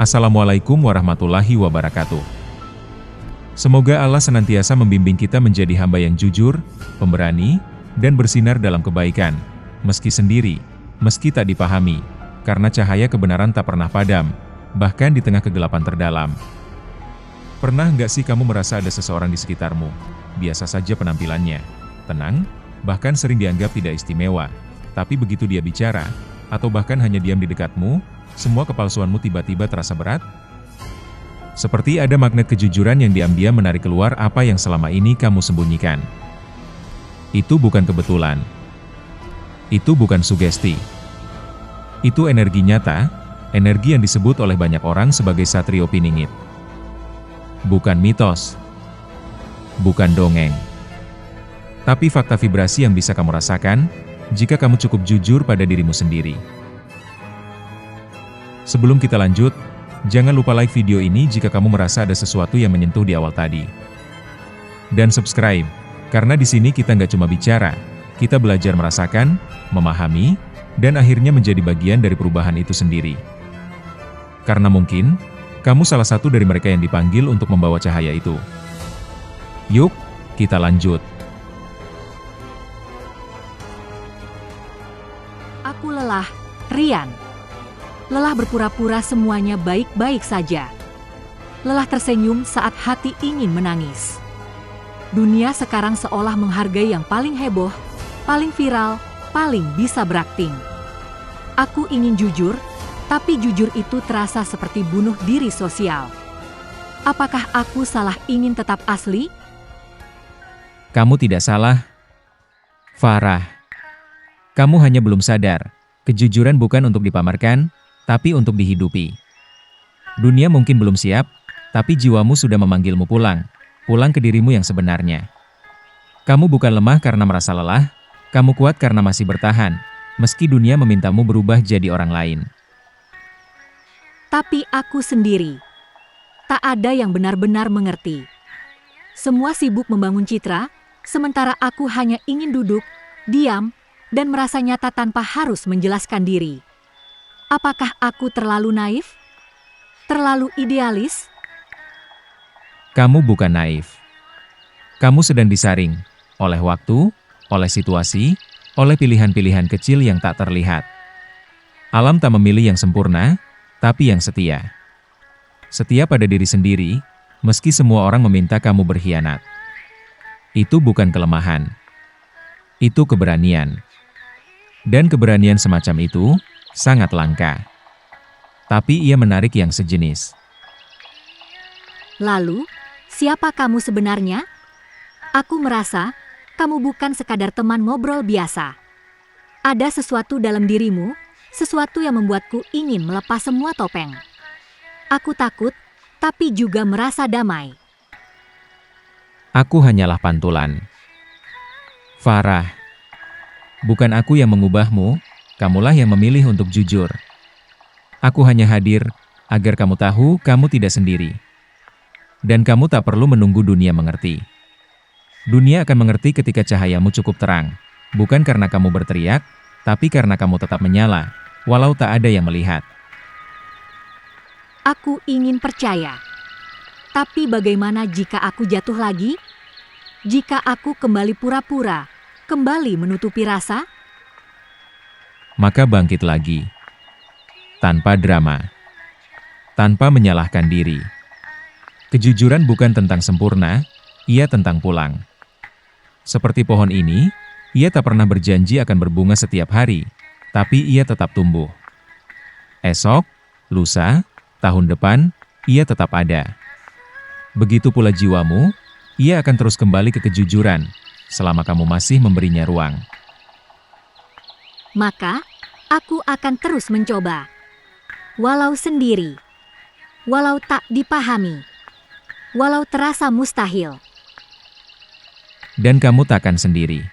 Assalamualaikum warahmatullahi wabarakatuh. Semoga Allah senantiasa membimbing kita menjadi hamba yang jujur, pemberani, dan bersinar dalam kebaikan, meski sendiri, meski tak dipahami, karena cahaya kebenaran tak pernah padam, bahkan di tengah kegelapan terdalam. Pernah nggak sih kamu merasa ada seseorang di sekitarmu, biasa saja penampilannya, tenang, bahkan sering dianggap tidak istimewa, tapi begitu dia bicara, atau bahkan hanya diam di dekatmu, semua kepalsuanmu tiba-tiba terasa berat? Seperti ada magnet kejujuran yang diam-diam menarik keluar apa yang selama ini kamu sembunyikan. Itu bukan kebetulan. Itu bukan sugesti. Itu energi nyata, energi yang disebut oleh banyak orang sebagai satrio piningit. Bukan mitos. Bukan dongeng. Tapi fakta vibrasi yang bisa kamu rasakan, jika kamu cukup jujur pada dirimu sendiri. Sebelum kita lanjut, jangan lupa like video ini jika kamu merasa ada sesuatu yang menyentuh di awal tadi. Dan subscribe, karena di sini kita nggak cuma bicara, kita belajar merasakan, memahami, dan akhirnya menjadi bagian dari perubahan itu sendiri. Karena mungkin, kamu salah satu dari mereka yang dipanggil untuk membawa cahaya itu. Yuk, kita lanjut. Aku lelah, Rian. Lelah berpura-pura semuanya baik-baik saja. Lelah tersenyum saat hati ingin menangis. Dunia sekarang seolah menghargai yang paling heboh, paling viral, paling bisa berakting. Aku ingin jujur, tapi jujur itu terasa seperti bunuh diri sosial. Apakah aku salah ingin tetap asli? Kamu tidak salah, Farah. Kamu hanya belum sadar, kejujuran bukan untuk dipamerkan, tapi untuk dihidupi. Dunia mungkin belum siap, tapi jiwamu sudah memanggilmu pulang ke dirimu yang sebenarnya. Kamu bukan lemah karena merasa lelah, kamu kuat karena masih bertahan, meski dunia memintamu berubah jadi orang lain. Tapi aku sendiri. Tak ada yang benar-benar mengerti. Semua sibuk membangun citra, sementara aku hanya ingin duduk, diam, dan merasa nyata tanpa harus menjelaskan diri. Apakah aku terlalu naif? Terlalu idealis? Kamu bukan naif. Kamu sedang disaring oleh waktu, oleh situasi, oleh pilihan-pilihan kecil yang tak terlihat. Alam tak memilih yang sempurna, tapi yang setia. Setia pada diri sendiri, meski semua orang meminta kamu berkhianat. Itu bukan kelemahan. Itu keberanian. Dan keberanian semacam itu sangat langka. Tapi ia menarik yang sejenis. Lalu, siapa kamu sebenarnya? Aku merasa, kamu bukan sekadar teman ngobrol biasa. Ada sesuatu dalam dirimu, sesuatu yang membuatku ingin melepas semua topeng. Aku takut, tapi juga merasa damai. Aku hanyalah pantulan. Farah, bukan aku yang mengubahmu, kamulah yang memilih untuk jujur. Aku hanya hadir, agar kamu tahu kamu tidak sendiri. Dan kamu tak perlu menunggu dunia mengerti. Dunia akan mengerti ketika cahayamu cukup terang, bukan karena kamu berteriak, tapi karena kamu tetap menyala, walau tak ada yang melihat. Aku ingin percaya. Tapi bagaimana jika aku jatuh lagi? Jika aku kembali pura-pura, kembali menutupi rasa? Maka bangkit lagi. Tanpa drama. Tanpa menyalahkan diri. Kejujuran bukan tentang sempurna, ia tentang pulang. Seperti pohon ini, ia tak pernah berjanji akan berbunga setiap hari, tapi ia tetap tumbuh. Esok, lusa, tahun depan, ia tetap ada. Begitu pula jiwamu, ia akan terus kembali ke kejujuran, selama kamu masih memberinya ruang. Maka, aku akan terus mencoba. Walau sendiri. Walau tak dipahami. Walau terasa mustahil. Dan kamu takkan sendiri.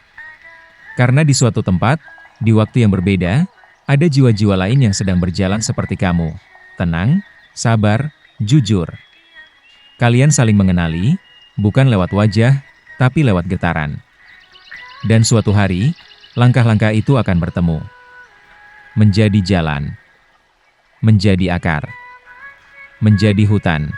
Karena di suatu tempat, di waktu yang berbeda, ada jiwa-jiwa lain yang sedang berjalan seperti kamu. Tenang, sabar, jujur. Kalian saling mengenali, bukan lewat wajah, tapi lewat getaran. Dan suatu hari, langkah-langkah itu akan bertemu. Menjadi jalan. Menjadi akar. menjadi hutan.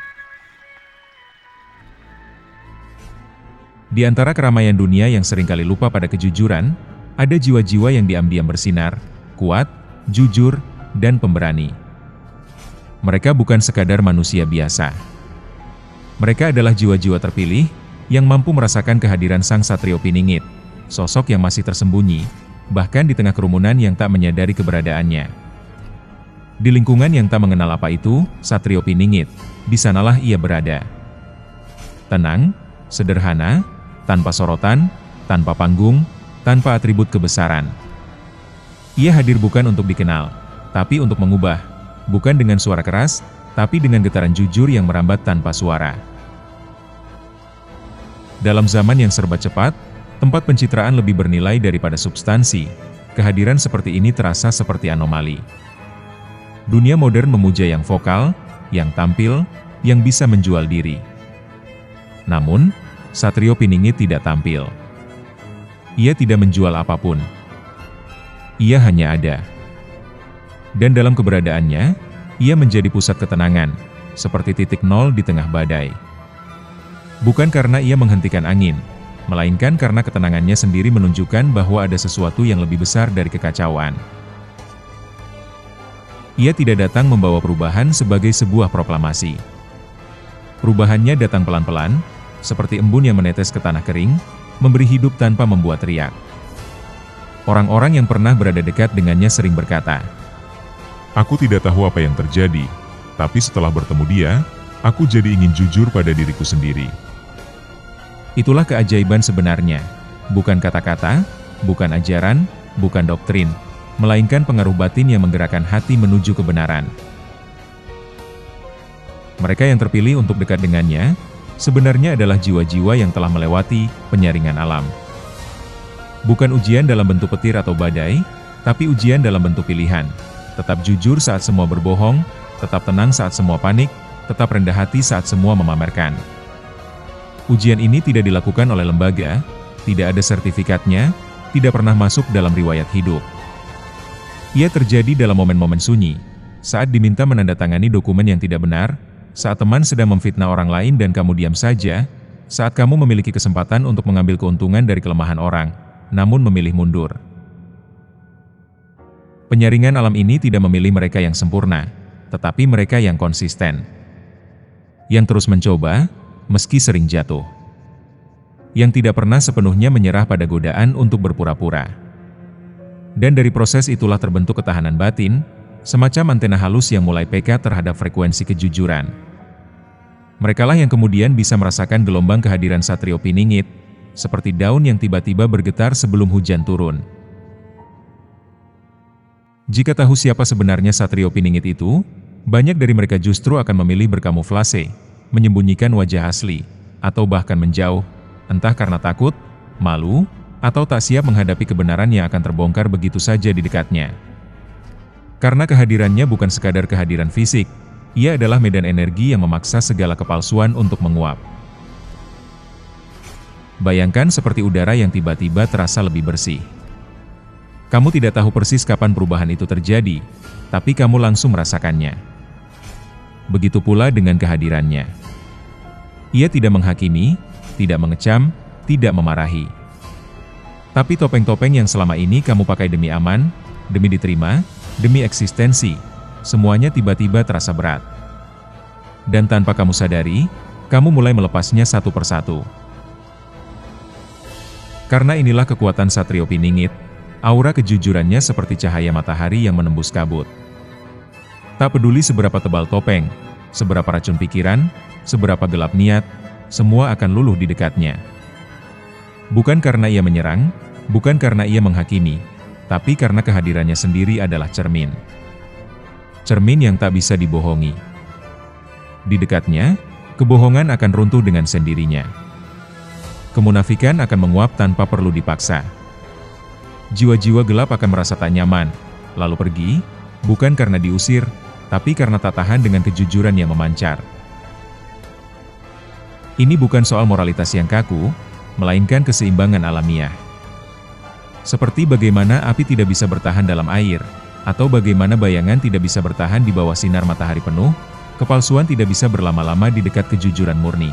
Di antara keramaian dunia yang seringkali lupa pada kejujuran, ada jiwa-jiwa yang diam-diam bersinar, kuat, jujur, dan pemberani. Mereka bukan sekadar manusia biasa. Mereka adalah jiwa-jiwa terpilih yang mampu merasakan kehadiran Sang Satrio Piningit, sosok yang masih tersembunyi, bahkan di tengah kerumunan yang tak menyadari keberadaannya. Di lingkungan yang tak mengenal apa itu Satrio Piningit, di sanalah ia berada. Tenang, sederhana, tanpa sorotan, tanpa panggung, tanpa atribut kebesaran. Ia hadir bukan untuk dikenal, tapi untuk mengubah, bukan dengan suara keras, tapi dengan getaran jujur yang merambat tanpa suara. Dalam zaman yang serba cepat, tempat pencitraan lebih bernilai daripada substansi, kehadiran seperti ini terasa seperti anomali. Dunia modern memuja yang vokal, yang tampil, yang bisa menjual diri. Namun, Satrio Piningit tidak tampil. Ia tidak menjual apapun. Ia hanya ada. Dan dalam keberadaannya, ia menjadi pusat ketenangan, seperti titik nol di tengah badai. Bukan karena ia menghentikan angin, melainkan karena ketenangannya sendiri menunjukkan bahwa ada sesuatu yang lebih besar dari kekacauan. Ia tidak datang membawa perubahan sebagai sebuah proklamasi. Perubahannya datang pelan-pelan, seperti embun yang menetes ke tanah kering, memberi hidup tanpa membuat riak. Orang-orang yang pernah berada dekat dengannya sering berkata, "Aku tidak tahu apa yang terjadi, tapi setelah bertemu dia, aku jadi ingin jujur pada diriku sendiri." Itulah keajaiban sebenarnya, bukan kata-kata, bukan ajaran, bukan doktrin, melainkan pengaruh batin yang menggerakkan hati menuju kebenaran. Mereka yang terpilih untuk dekat dengannya, sebenarnya adalah jiwa-jiwa yang telah melewati penyaringan alam. Bukan ujian dalam bentuk petir atau badai, tapi ujian dalam bentuk pilihan. Tetap jujur saat semua berbohong, tetap tenang saat semua panik, tetap rendah hati saat semua memamerkan. Ujian ini tidak dilakukan oleh lembaga, tidak ada sertifikatnya, tidak pernah masuk dalam riwayat hidup. Ia terjadi dalam momen-momen sunyi, saat diminta menandatangani dokumen yang tidak benar, saat teman sedang memfitnah orang lain dan kamu diam saja, saat kamu memiliki kesempatan untuk mengambil keuntungan dari kelemahan orang, namun memilih mundur. Penyaringan alam ini tidak memilih mereka yang sempurna, tetapi mereka yang konsisten. Yang terus mencoba, meski sering jatuh. Yang tidak pernah sepenuhnya menyerah pada godaan untuk berpura-pura. Dan dari proses itulah terbentuk ketahanan batin, semacam antena halus yang mulai peka terhadap frekuensi kejujuran. Merekalah yang kemudian bisa merasakan gelombang kehadiran Satrio Piningit, seperti daun yang tiba-tiba bergetar sebelum hujan turun. Jika tahu siapa sebenarnya Satrio Piningit itu, banyak dari mereka justru akan memilih berkamuflase, menyembunyikan wajah asli, atau bahkan menjauh, entah karena takut, malu, atau tak siap menghadapi kebenaran yang akan terbongkar begitu saja di dekatnya. Karena kehadirannya bukan sekadar kehadiran fisik, ia adalah medan energi yang memaksa segala kepalsuan untuk menguap. Bayangkan seperti udara yang tiba-tiba terasa lebih bersih. Kamu tidak tahu persis kapan perubahan itu terjadi, tapi kamu langsung merasakannya. Begitu pula dengan kehadirannya. Ia tidak menghakimi, tidak mengecam, tidak memarahi. Tapi topeng-topeng yang selama ini kamu pakai demi aman, demi diterima, demi eksistensi, semuanya tiba-tiba terasa berat. Dan tanpa kamu sadari, kamu mulai melepasnya satu persatu. Karena inilah kekuatan Satrio Piningit, aura kejujurannya seperti cahaya matahari yang menembus kabut. Tak peduli seberapa tebal topeng, seberapa racun pikiran, seberapa gelap niat, semua akan luluh di dekatnya. Bukan karena ia menyerang, bukan karena ia menghakimi, tapi karena kehadirannya sendiri adalah cermin. Cermin yang tak bisa dibohongi. Di dekatnya, kebohongan akan runtuh dengan sendirinya. Kemunafikan akan menguap tanpa perlu dipaksa. Jiwa-jiwa gelap akan merasa tak nyaman, lalu pergi, bukan karena diusir, tapi karena tak tahan dengan kejujuran yang memancar. Ini bukan soal moralitas yang kaku, melainkan keseimbangan alamiah. Seperti bagaimana api tidak bisa bertahan dalam air, atau bagaimana bayangan tidak bisa bertahan di bawah sinar matahari penuh, Kepalsuan tidak bisa berlama-lama di dekat kejujuran murni.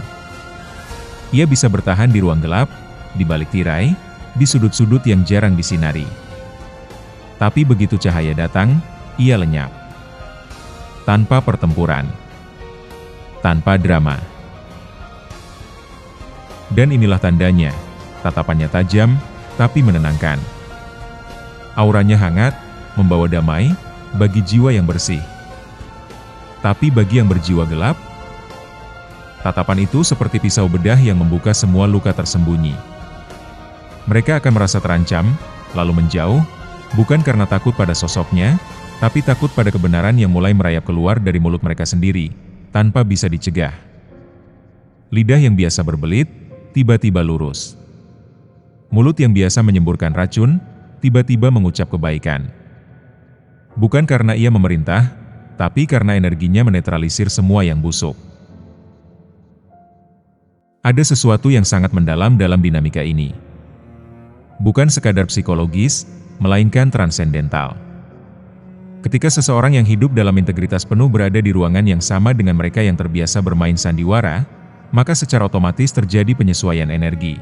Ia bisa bertahan di ruang gelap, di balik tirai, di sudut-sudut yang jarang disinari. Tapi begitu cahaya datang, ia lenyap. Tanpa pertempuran. Tanpa drama. Dan inilah tandanya, tatapannya tajam, tapi menenangkan. Auranya hangat, membawa damai, bagi jiwa yang bersih. Tapi bagi yang berjiwa gelap, tatapan itu seperti pisau bedah yang membuka semua luka tersembunyi. Mereka akan merasa terancam, lalu menjauh, bukan karena takut pada sosoknya, tapi takut pada kebenaran yang mulai merayap keluar dari mulut mereka sendiri, tanpa bisa dicegah. Lidah yang biasa berbelit, tiba-tiba lurus. Mulut yang biasa menyemburkan racun, tiba-tiba mengucap kebaikan. Bukan karena ia memerintah, tapi karena energinya menetralisir semua yang busuk. Ada sesuatu yang sangat mendalam dalam dinamika ini. Bukan sekadar psikologis, melainkan transendental. Ketika seseorang yang hidup dalam integritas penuh berada di ruangan yang sama dengan mereka yang terbiasa bermain sandiwara, maka secara otomatis terjadi penyesuaian energi.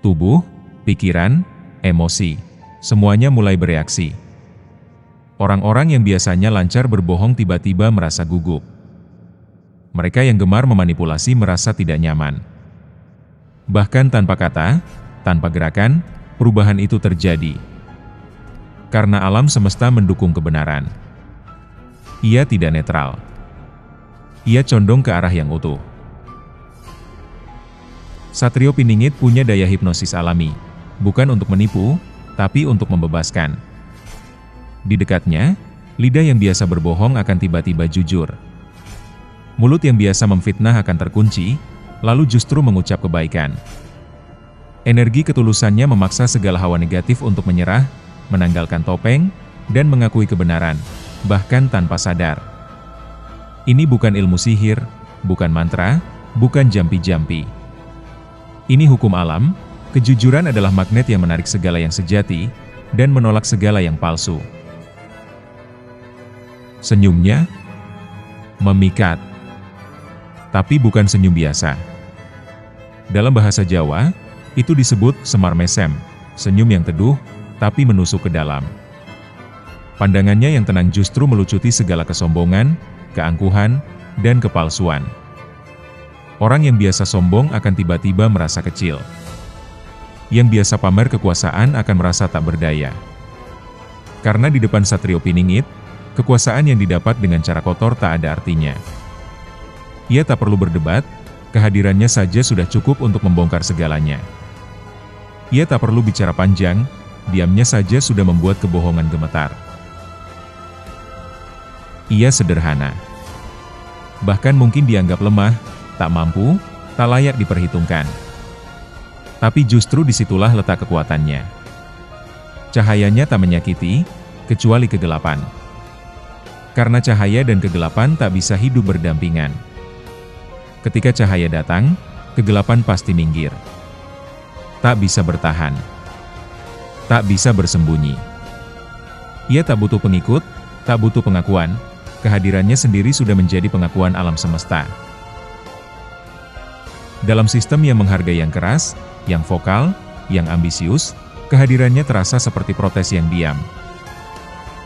Tubuh, pikiran, emosi, semuanya mulai bereaksi. Orang-orang yang biasanya lancar berbohong tiba-tiba merasa gugup. Mereka yang gemar memanipulasi merasa tidak nyaman. Bahkan tanpa kata, tanpa gerakan, perubahan itu terjadi. Karena alam semesta mendukung kebenaran. Ia tidak netral. Ia condong ke arah yang utuh. Satrio Piningit punya daya hipnosis alami, bukan untuk menipu, tapi untuk membebaskan. Di dekatnya, lidah yang biasa berbohong akan tiba-tiba jujur. Mulut yang biasa memfitnah akan terkunci, lalu justru mengucap kebaikan. Energi ketulusannya memaksa segala hawa negatif untuk menyerah, menanggalkan topeng, dan mengakui kebenaran, bahkan tanpa sadar. Ini bukan ilmu sihir, bukan mantra, bukan jampi-jampi. Ini hukum alam, kejujuran adalah magnet yang menarik segala yang sejati, dan menolak segala yang palsu. Senyumnya memikat, tapi bukan senyum biasa. Dalam bahasa Jawa, itu disebut semar mesem, senyum yang teduh, tapi menusuk ke dalam. Pandangannya yang tenang justru melucuti segala kesombongan, keangkuhan, dan kepalsuan. Orang yang biasa sombong akan tiba-tiba merasa kecil. Yang biasa pamer kekuasaan akan merasa tak berdaya. Karena di depan Satrio Piningit, kekuasaan yang didapat dengan cara kotor tak ada artinya. Ia tak perlu berdebat, kehadirannya saja sudah cukup untuk membongkar segalanya. Ia tak perlu bicara panjang, diamnya saja sudah membuat kebohongan gemetar. Ia sederhana. Bahkan mungkin dianggap lemah, tak mampu, tak layak diperhitungkan. Tapi justru disitulah letak kekuatannya. Cahayanya tak menyakiti, kecuali kegelapan. Karena cahaya dan kegelapan tak bisa hidup berdampingan. Ketika cahaya datang, kegelapan pasti minggir. Tak bisa bertahan. Tak bisa bersembunyi. Ia tak butuh pengikut, tak butuh pengakuan, kehadirannya sendiri sudah menjadi pengakuan alam semesta. Dalam sistem yang menghargai yang keras, yang vokal, yang ambisius, kehadirannya terasa seperti protes yang diam.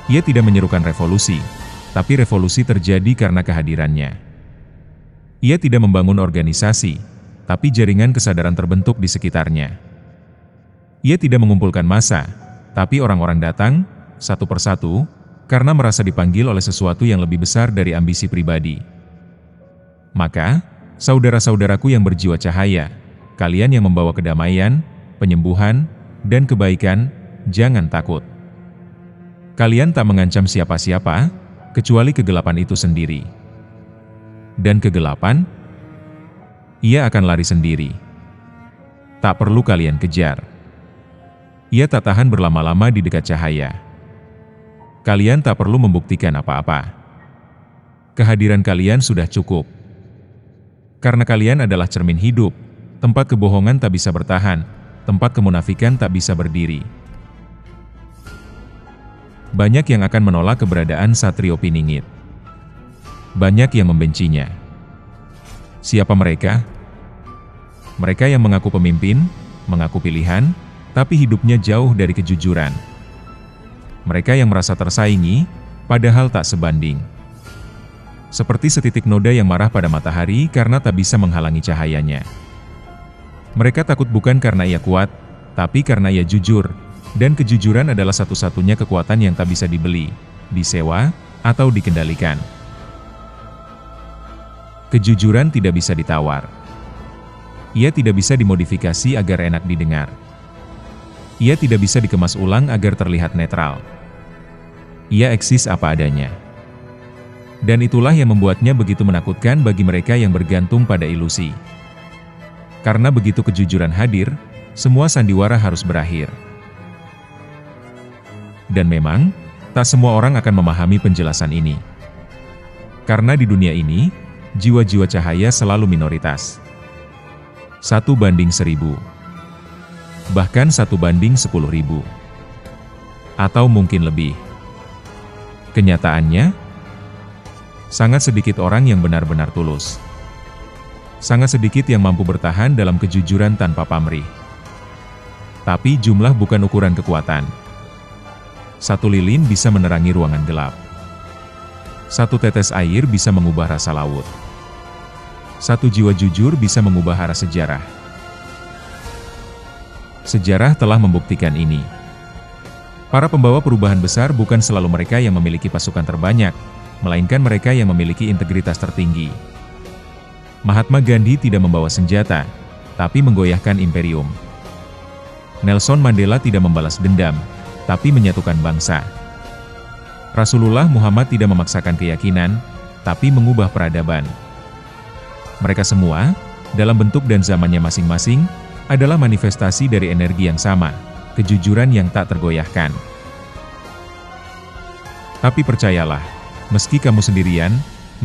Ia tidak menyerukan revolusi, tapi revolusi terjadi karena kehadirannya. Ia tidak membangun organisasi, tapi jaringan kesadaran terbentuk di sekitarnya. Ia tidak mengumpulkan massa, tapi orang-orang datang, satu persatu, karena merasa dipanggil oleh sesuatu yang lebih besar dari ambisi pribadi. Maka, saudara-saudaraku yang berjiwa cahaya, kalian yang membawa kedamaian, penyembuhan, dan kebaikan, jangan takut. Kalian tak mengancam siapa-siapa, kecuali kegelapan itu sendiri. Dan kegelapan, ia akan lari sendiri. Tak perlu kalian kejar. Ia tak tahan berlama-lama di dekat cahaya. Kalian tak perlu membuktikan apa-apa. Kehadiran kalian sudah cukup. Karena kalian adalah cermin hidup, tempat kebohongan tak bisa bertahan, tempat kemunafikan tak bisa berdiri. Banyak yang akan menolak keberadaan Satrio Piningit. banyak yang membencinya. Siapa mereka? Mereka yang mengaku pemimpin, mengaku pilihan, tapi hidupnya jauh dari kejujuran. Mereka yang merasa tersaingi, padahal tak sebanding. Seperti setitik noda yang marah pada matahari karena tak bisa menghalangi cahayanya. Mereka takut bukan karena ia kuat, tapi karena ia jujur, dan kejujuran adalah satu-satunya kekuatan yang tak bisa dibeli, disewa, atau dikendalikan. Kejujuran tidak bisa ditawar. Ia tidak bisa dimodifikasi agar enak didengar. Ia tidak bisa dikemas ulang agar terlihat netral. Ia eksis apa adanya. Dan itulah yang membuatnya begitu menakutkan bagi mereka yang bergantung pada ilusi. Karena begitu kejujuran hadir, semua sandiwara harus berakhir. Dan memang, tak semua orang akan memahami penjelasan ini. Karena di dunia ini, jiwa-jiwa cahaya selalu minoritas. 1:1000. Bahkan 1:10.000. Atau mungkin lebih. Kenyataannya, sangat sedikit orang yang benar-benar tulus. Sangat sedikit yang mampu bertahan dalam kejujuran tanpa pamrih. Tapi jumlah bukan ukuran kekuatan. 1 lilin bisa menerangi ruangan gelap. 1 tetes air bisa mengubah rasa laut. 1 jiwa jujur bisa mengubah arah sejarah. Sejarah telah membuktikan ini. Para pembawa perubahan besar bukan selalu mereka yang memiliki pasukan terbanyak, melainkan mereka yang memiliki integritas tertinggi. Mahatma Gandhi tidak membawa senjata, tapi menggoyahkan imperium. Nelson Mandela tidak membalas dendam, tapi menyatukan bangsa. Rasulullah Muhammad tidak memaksakan keyakinan, tapi mengubah peradaban. Mereka semua, dalam bentuk dan zamannya masing-masing, adalah manifestasi dari energi yang sama, kejujuran yang tak tergoyahkan. Tapi percayalah, meski kamu sendirian,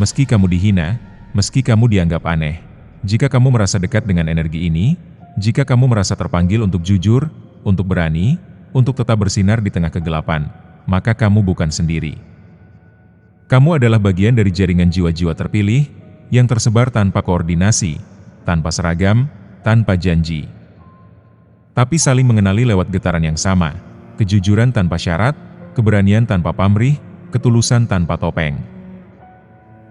meski kamu dihina, meski kamu dianggap aneh, jika kamu merasa dekat dengan energi ini, jika kamu merasa terpanggil untuk jujur, untuk berani, untuk tetap bersinar di tengah kegelapan, maka kamu bukan sendiri. Kamu adalah bagian dari jaringan jiwa-jiwa terpilih, yang tersebar tanpa koordinasi, tanpa seragam, tanpa janji. Tapi saling mengenali lewat getaran yang sama, kejujuran tanpa syarat, keberanian tanpa pamrih, ketulusan tanpa topeng.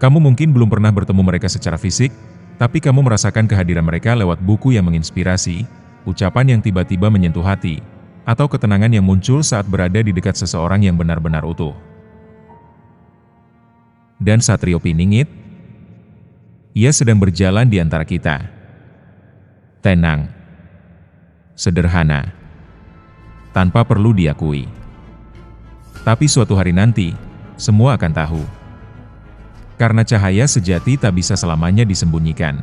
Kamu mungkin belum pernah bertemu mereka secara fisik, tapi kamu merasakan kehadiran mereka lewat buku yang menginspirasi, ucapan yang tiba-tiba menyentuh hati, atau ketenangan yang muncul saat berada di dekat seseorang yang benar-benar utuh. Dan Satrio Piningit, ia sedang berjalan di antara kita. Tenang. Sederhana. Tanpa perlu diakui. Tapi suatu hari nanti, semua akan tahu. Karena cahaya sejati tak bisa selamanya disembunyikan.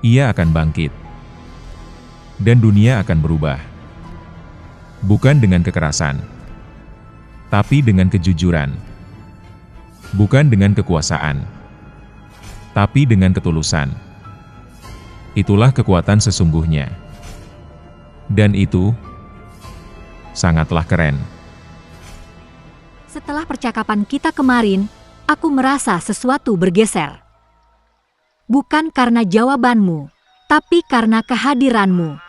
Ia akan bangkit. Dan dunia akan berubah. Bukan dengan kekerasan. Tapi dengan kejujuran. Bukan dengan kekuasaan, tapi dengan ketulusan. Itulah kekuatan sesungguhnya. Dan itu sangatlah keren. Setelah percakapan kita kemarin, aku merasa sesuatu bergeser. Bukan karena jawabanmu, tapi karena kehadiranmu.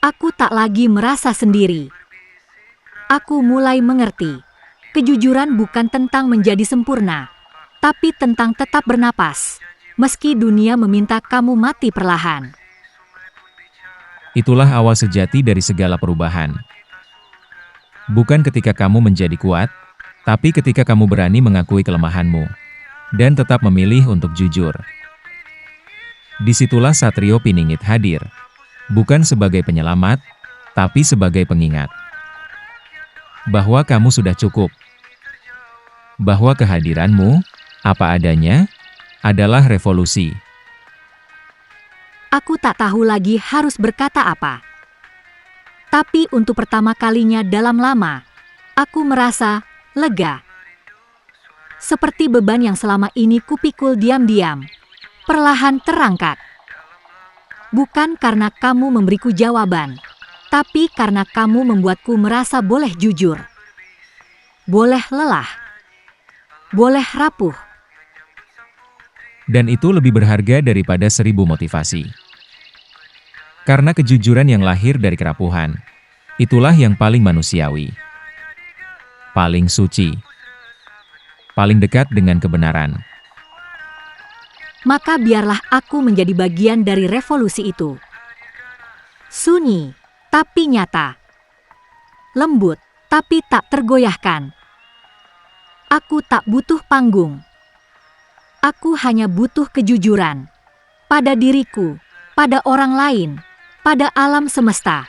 Aku tak lagi merasa sendiri. Aku mulai mengerti. Kejujuran bukan tentang menjadi sempurna, tapi tentang tetap bernapas, meski dunia meminta kamu mati perlahan. Itulah awal sejati dari segala perubahan. Bukan ketika kamu menjadi kuat, tapi ketika kamu berani mengakui kelemahanmu, dan tetap memilih untuk jujur. Disitulah Satrio Piningit hadir, bukan sebagai penyelamat, tapi sebagai pengingat. Bahwa kamu sudah cukup. Bahwa kehadiranmu, apa adanya, adalah revolusi. Aku tak tahu lagi harus berkata apa. Tapi untuk pertama kalinya dalam lama, aku merasa lega. Seperti beban yang selama ini kupikul diam-diam, perlahan terangkat. Bukan karena kamu memberiku jawaban, tapi karena kamu membuatku merasa boleh jujur. Boleh lelah. boleh rapuh. Dan itu lebih berharga daripada 1000 motivasi. Karena kejujuran yang lahir dari kerapuhan, itulah yang paling manusiawi, paling suci, paling dekat dengan kebenaran. Maka biarlah aku menjadi bagian dari revolusi itu. Sunyi, tapi nyata. Lembut, tapi tak tergoyahkan. Aku tak butuh panggung. Aku hanya butuh kejujuran. Pada diriku, pada orang lain, pada alam semesta.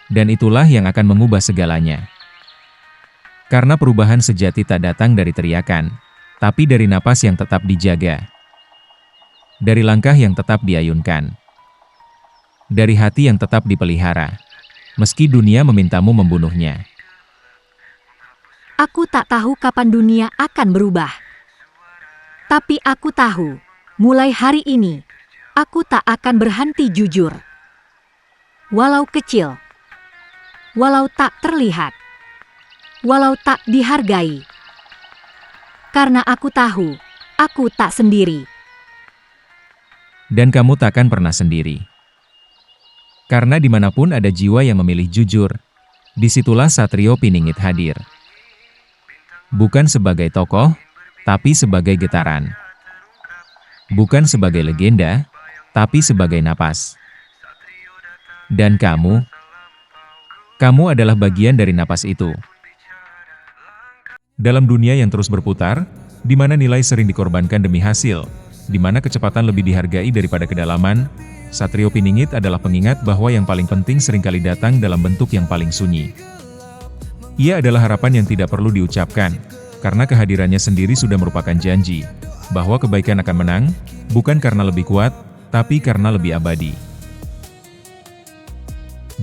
Dan itulah yang akan mengubah segalanya. Karena perubahan sejati tak datang dari teriakan, tapi dari napas yang tetap dijaga. Dari langkah yang tetap diayunkan. Dari hati yang tetap dipelihara, meski dunia memintamu membunuhnya. Aku tak tahu kapan dunia akan berubah. Tapi aku tahu, mulai hari ini, aku tak akan berhenti jujur. Walau kecil, walau tak terlihat, walau tak dihargai. Karena aku tahu, aku tak sendiri. Dan kamu takkan pernah sendiri. Karena dimanapun ada jiwa yang memilih jujur, disitulah Satrio Piningit hadir. Bukan sebagai tokoh, tapi sebagai getaran. Bukan sebagai legenda, tapi sebagai napas. Dan kamu adalah bagian dari napas itu. Dalam dunia yang terus berputar, di mana nilai sering dikorbankan demi hasil, di mana kecepatan lebih dihargai daripada kedalaman, Satrio Piningit adalah pengingat bahwa yang paling penting seringkali datang dalam bentuk yang paling sunyi. Ia adalah harapan yang tidak perlu diucapkan, karena kehadirannya sendiri sudah merupakan janji, bahwa kebaikan akan menang, bukan karena lebih kuat, tapi karena lebih abadi.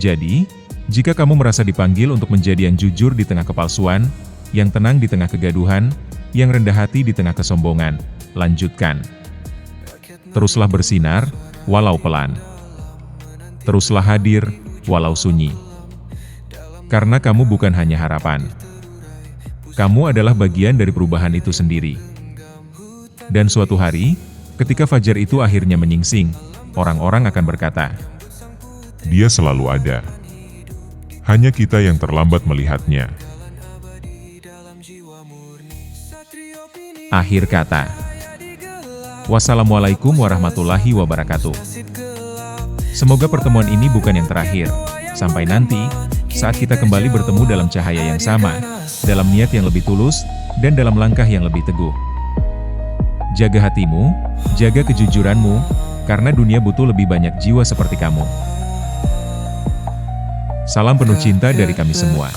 Jadi, jika kamu merasa dipanggil untuk menjadi yang jujur di tengah kepalsuan, yang tenang di tengah kegaduhan, yang rendah hati di tengah kesombongan, lanjutkan. Teruslah bersinar, walau pelan. Teruslah hadir, walau sunyi. Karena kamu bukan hanya harapan. Kamu adalah bagian dari perubahan itu sendiri. Dan suatu hari, ketika fajar itu akhirnya menyingsing, orang-orang akan berkata, Dia selalu ada. Hanya kita yang terlambat melihatnya. Akhir kata. Wassalamualaikum warahmatullahi wabarakatuh. Semoga pertemuan ini bukan yang terakhir. Sampai nanti, saat kita kembali bertemu dalam cahaya yang sama, dalam niat yang lebih tulus, dan dalam langkah yang lebih teguh. Jaga hatimu, jaga kejujuranmu, karena dunia butuh lebih banyak jiwa seperti kamu. Salam penuh cinta dari kami semua.